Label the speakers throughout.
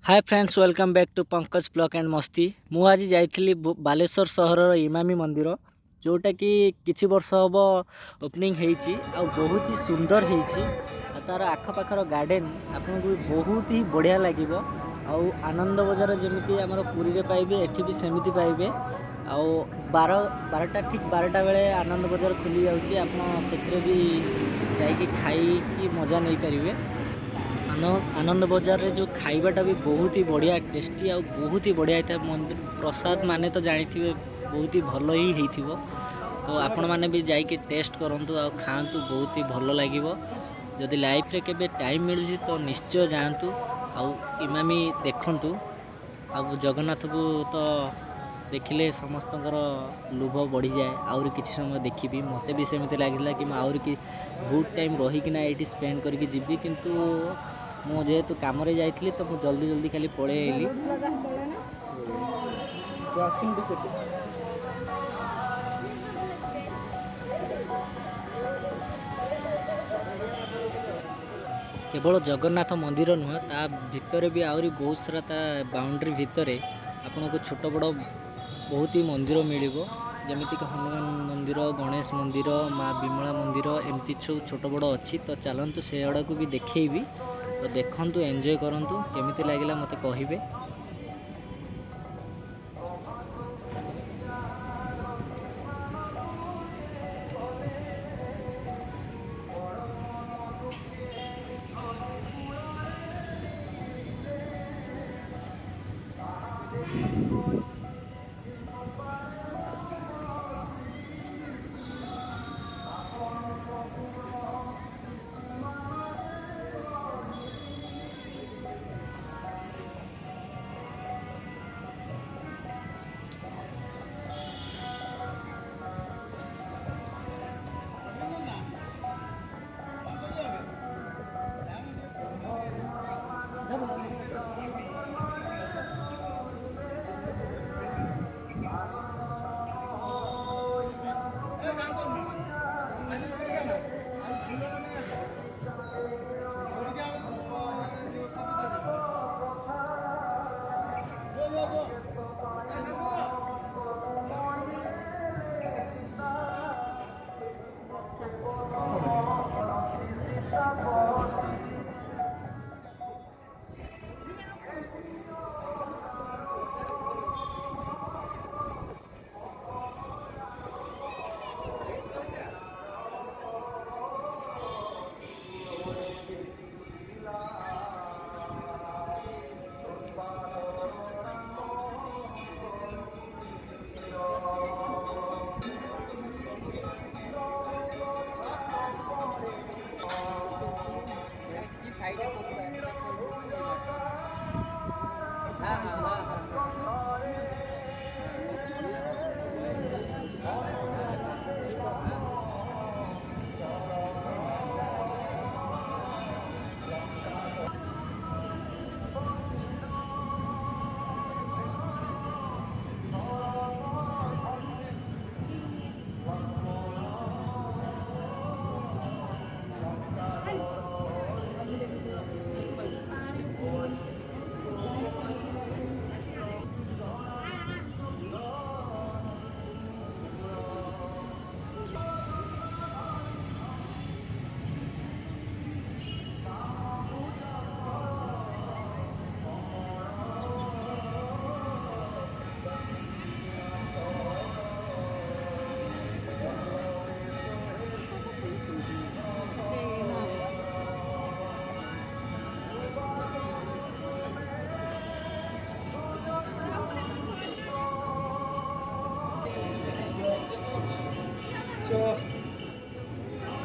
Speaker 1: Hi friends, welcome back to Pankaj blog and मस्ती। मु आज जाइली बालेश्वर सहर इमामी मंदिर, जोटा कि किछि वर्ष हम ओपनिंग होती बहुत ही सुंदर होती। तार आखपाखर गार्डन आपको भी बहुत ही बढ़िया लगे। आनंद बजार जमी आम पुरी में पाइबे, एठी भी सेमती पाइबे। आउ बारटा ठीक 12टा बेले आनंद बजार खुली जाऊँगी। आप भी जाइए खाई मजा नहीं पारे। आनंद बजार रे जो खाइबाटा भी बहुत ही बढ़िया टेस्टी आ बहुत ही बढ़िया होता है। मंदिर प्रसाद माने तो जानी बहुत ही भल ही होइथिबो। तो आपण माने भी जाइए टेस्ट करंतु आ खांतु, बहुत ही भल लगे। जदि लाइफ रे केबे टाइम मिलुछि तो निश्चय जातु आ इमामी देखंतु। आ जगन्नाथ को तो देखिले समस्तकर लोभ बढ़ी जाए। आउरी किसी समय देखी मते भी सेमती लगिला कि आउरी कि बहुत टाइम रहीकिना ये स्पेंड करके जीवी, किंतु मु जेहेतु काम जाइली तो मुझे जल्दी जल्दी खाली पड़े आइली। केवल जगन्नाथ मंदिर नुह, ता भितर भी आहरी बहुत सारा ता बाउंड्री भितर आपन को छोट बड़ बहुत ही मंदिर मिल, जमीक हनुमान मंदिर, गणेश मंदिर, माँ विमला मंदिर, एमती सब छोट बड़ अच्छी। तो चलतु से आड़ा को भी देखेबी। तो देखंतु, एंजॉय करंतु, केमिति लागिला मते कहिबे।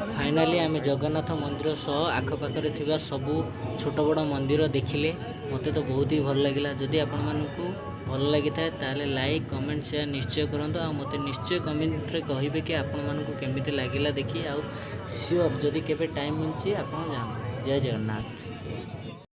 Speaker 1: फाइनाली आम जगन्नाथ मंदिर सह आखपाखे थिबा सबू छोट बड़ मंदिर देखिले। मते तो बहुत ही भल लगिला। जदि आपण मानकु भल लगी थाए ताले लाइक, कमेंट, शेयर निश्चय करंतु। आ मते निश्चय कमेंट रे कहिबे कि आपण मानकु केमिति लागिला देखि। आ सियोर जदि केबे टाइम मिलछि आपण जान। जय जगन्नाथ।